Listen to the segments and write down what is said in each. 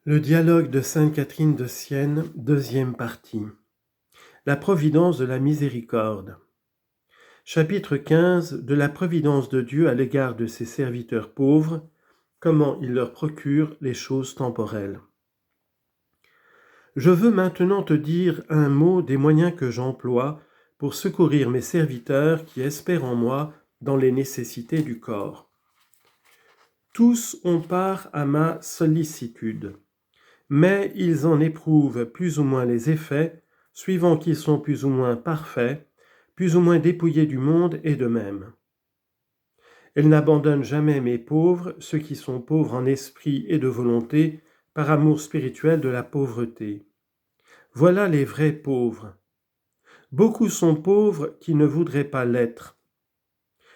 Le dialogue de sainte Catherine de Sienne, deuxième partie. La providence de la miséricorde. Chapitre 15 de la providence de Dieu à l'égard de ses serviteurs pauvres, comment il leur procure les choses temporelles. Je veux maintenant te dire un mot des moyens que j'emploie pour secourir mes serviteurs qui espèrent en moi dans les nécessités du corps. Tous ont part à ma sollicitude, mais ils en éprouvent plus ou moins les effets, suivant qu'ils sont plus ou moins parfaits, plus ou moins dépouillés du monde et d'eux-mêmes. Elle n'abandonne jamais mes pauvres, ceux qui sont pauvres en esprit et de volonté, par amour spirituel de la pauvreté. Voilà les vrais pauvres. Beaucoup sont pauvres qui ne voudraient pas l'être.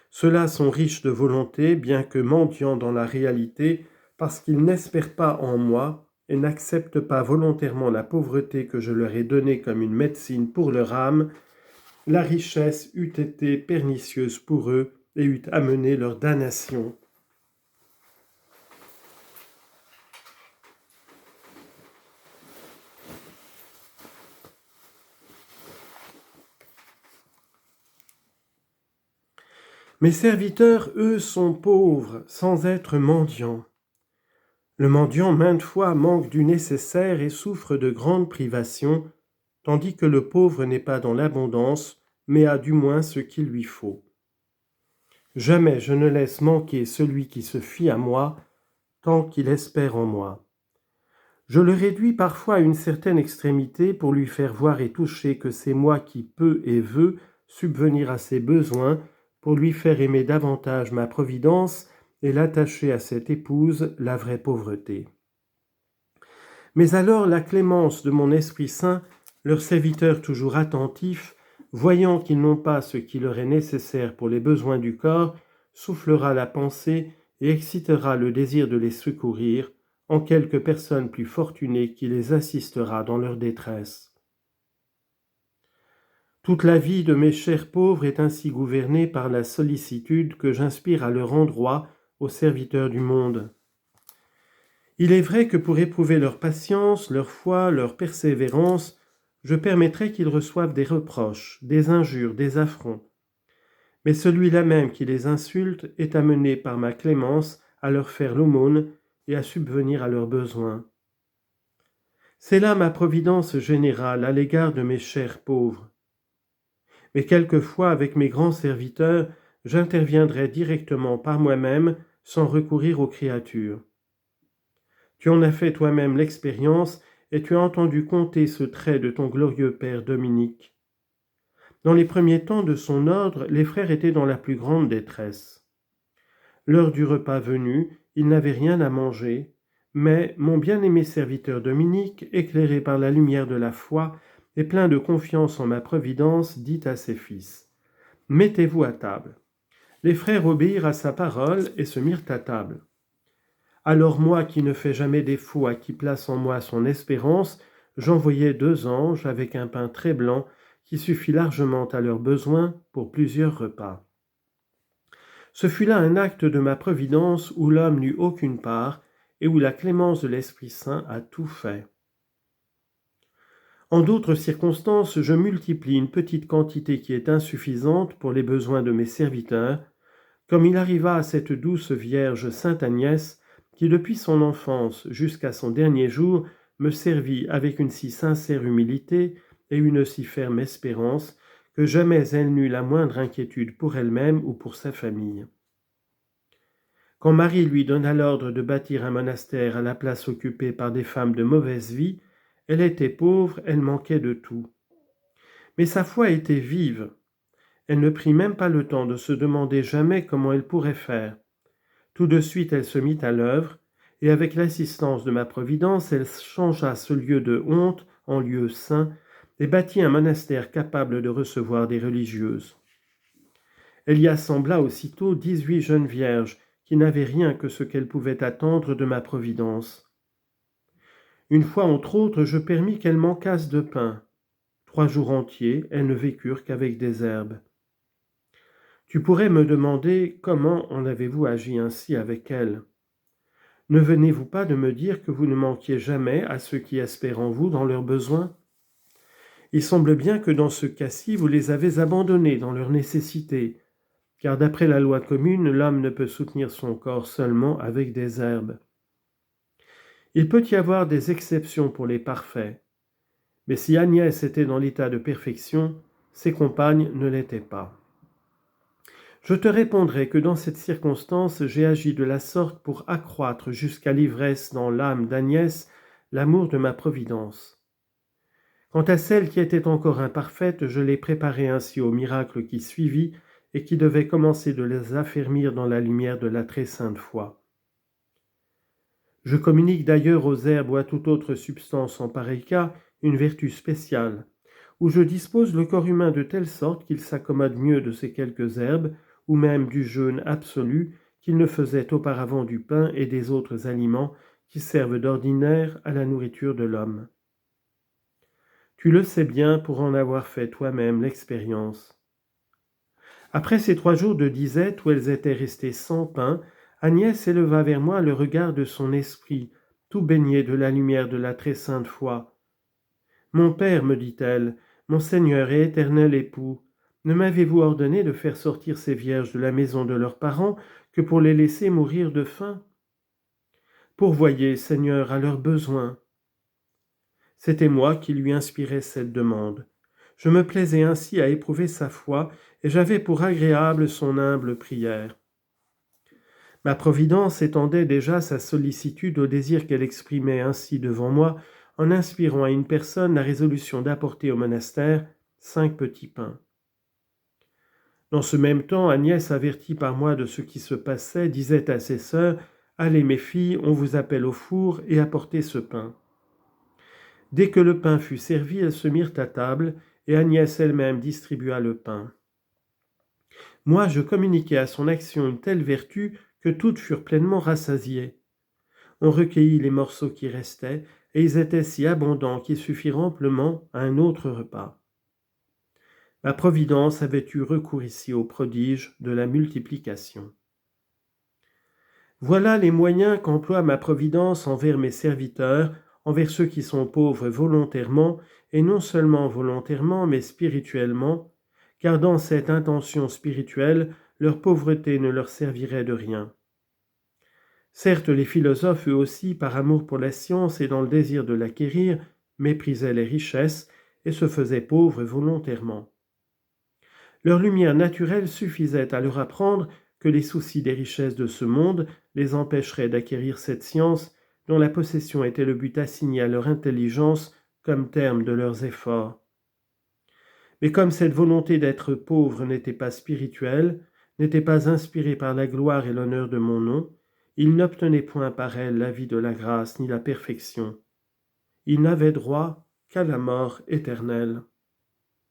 Ceux-là sont riches de volonté, bien que mendiants dans la réalité, parce qu'ils n'espèrent pas en moi, et n'acceptent pas volontairement la pauvreté que je leur ai donnée comme une médecine pour leur âme, la richesse eût été pernicieuse pour eux et eût amené leur damnation. Mes serviteurs, eux, sont pauvres, sans être mendiants. Le mendiant, maintes fois, manque du nécessaire et souffre de grandes privations, tandis que le pauvre n'est pas dans l'abondance, mais a du moins ce qu'il lui faut. Jamais je ne laisse manquer celui qui se fie à moi, tant qu'il espère en moi. Je le réduis parfois à une certaine extrémité pour lui faire voir et toucher que c'est moi qui peux et veux subvenir à ses besoins, pour lui faire aimer davantage ma providence et l'attacher à cette épouse, la vraie pauvreté. Mais alors la clémence de mon Esprit Saint, leur serviteur toujours attentif, voyant qu'ils n'ont pas ce qui leur est nécessaire pour les besoins du corps, soufflera la pensée et excitera le désir de les secourir en quelque personne plus fortunée qui les assistera dans leur détresse. Toute la vie de mes chers pauvres est ainsi gouvernée par la sollicitude que j'inspire à leur endroit aux serviteurs du monde. Il est vrai que pour éprouver leur patience, leur foi, leur persévérance, je permettrai qu'ils reçoivent des reproches, des injures, des affronts. Mais celui-là même qui les insulte est amené par ma clémence à leur faire l'aumône et à subvenir à leurs besoins. C'est là ma providence générale à l'égard de mes chers pauvres. Mais quelquefois, avec mes grands serviteurs, j'interviendrai directement par moi-même sans recourir aux créatures. Tu en as fait toi-même l'expérience et tu as entendu conter ce trait de ton glorieux père Dominique. Dans les premiers temps de son ordre, les frères étaient dans la plus grande détresse. L'heure du repas venue, ils n'avaient rien à manger, mais mon bien-aimé serviteur Dominique, éclairé par la lumière de la foi et plein de confiance en ma providence, dit à ses fils : « Mettez-vous à table. » Les frères obéirent à sa parole et se mirent à table. Alors moi, qui ne fais jamais défaut à qui place en moi son espérance, j'envoyai 2 anges avec un pain très blanc qui suffit largement à leurs besoins pour plusieurs repas. Ce fut là un acte de ma providence où l'homme n'eut aucune part et où la clémence de l'Esprit Saint a tout fait. En d'autres circonstances, je multiplie une petite quantité qui est insuffisante pour les besoins de mes serviteurs, comme il arriva à cette douce Vierge Sainte Agnès, qui depuis son enfance jusqu'à son dernier jour me servit avec une si sincère humilité et une si ferme espérance que jamais elle n'eut la moindre inquiétude pour elle-même ou pour sa famille. Quand Marie lui donna l'ordre de bâtir un monastère à la place occupée par des femmes de mauvaise vie, elle était pauvre, elle manquait de tout. Mais sa foi était vive. Elle ne prit même pas le temps de se demander jamais comment elle pourrait faire. Tout de suite, elle se mit à l'œuvre, et avec l'assistance de ma providence, elle changea ce lieu de honte en lieu saint et bâtit un monastère capable de recevoir des religieuses. Elle y assembla aussitôt 18 jeunes vierges qui n'avaient rien que ce qu'elles pouvaient attendre de ma providence. Une fois, entre autres, je permis qu'elles manquassent de pain. 3 jours entiers, elles ne vécurent qu'avec des herbes. Tu pourrais me demander comment en avez-vous agi ainsi avec elles ? Ne venez-vous pas de me dire que vous ne manquiez jamais à ceux qui espèrent en vous dans leurs besoins? Il semble bien que dans ce cas-ci, vous les avez abandonnés dans leurs nécessités, car d'après la loi commune, l'homme ne peut soutenir son corps seulement avec des herbes. Il peut y avoir des exceptions pour les parfaits, mais si Agnès était dans l'état de perfection, ses compagnes ne l'étaient pas. Je te répondrai que dans cette circonstance, j'ai agi de la sorte pour accroître jusqu'à l'ivresse dans l'âme d'Agnès l'amour de ma providence. Quant à celle qui était encore imparfaite, je l'ai préparée ainsi au miracle qui suivit et qui devait commencer de les affermir dans la lumière de la très sainte foi. Je communique d'ailleurs aux herbes ou à toute autre substance en pareil cas une vertu spéciale, où je dispose le corps humain de telle sorte qu'il s'accommode mieux de ces quelques herbes, ou même du jeûne absolu qu'il ne faisait auparavant du pain et des autres aliments qui servent d'ordinaire à la nourriture de l'homme. Tu le sais bien pour en avoir fait toi-même l'expérience. Après ces 3 jours de disette où elles étaient restées sans pain, Agnès éleva vers moi le regard de son esprit, tout baigné de la lumière de la très sainte foi. « Mon Père, me dit-elle, mon Seigneur et éternel époux, ne m'avez-vous ordonné de faire sortir ces vierges de la maison de leurs parents que pour les laisser mourir de faim? Pourvoyez, Seigneur, à leurs besoins. » C'était moi qui lui inspirais cette demande. Je me plaisais ainsi à éprouver sa foi, et j'avais pour agréable son humble prière. Ma providence étendait déjà sa sollicitude au désir qu'elle exprimait ainsi devant moi, en inspirant à une personne la résolution d'apporter au monastère 5 petits pains. Dans ce même temps, Agnès, avertie par moi de ce qui se passait, disait à ses sœurs « Allez, mes filles, on vous appelle au four, et apportez ce pain. » Dès que le pain fut servi, elles se mirent à table, et Agnès elle-même distribua le pain. Moi, je communiquai à son action une telle vertu que toutes furent pleinement rassasiées. On recueillit les morceaux qui restaient, et ils étaient si abondants qu'ils suffirent amplement à un autre repas. Ma providence avait eu recours ici au prodige de la multiplication. Voilà les moyens qu'emploie ma providence envers mes serviteurs, envers ceux qui sont pauvres volontairement, et non seulement volontairement, mais spirituellement, car dans cette intention spirituelle, leur pauvreté ne leur servirait de rien. Certes, les philosophes, eux aussi, par amour pour la science et dans le désir de l'acquérir, méprisaient les richesses et se faisaient pauvres volontairement. Leur lumière naturelle suffisait à leur apprendre que les soucis des richesses de ce monde les empêcheraient d'acquérir cette science dont la possession était le but assigné à leur intelligence comme terme de leurs efforts. Mais comme cette volonté d'être pauvre n'était pas spirituelle, n'était pas inspirée par la gloire et l'honneur de mon nom, ils n'obtenaient point par elle la vie de la grâce ni la perfection. Ils n'avaient droit qu'à la mort éternelle.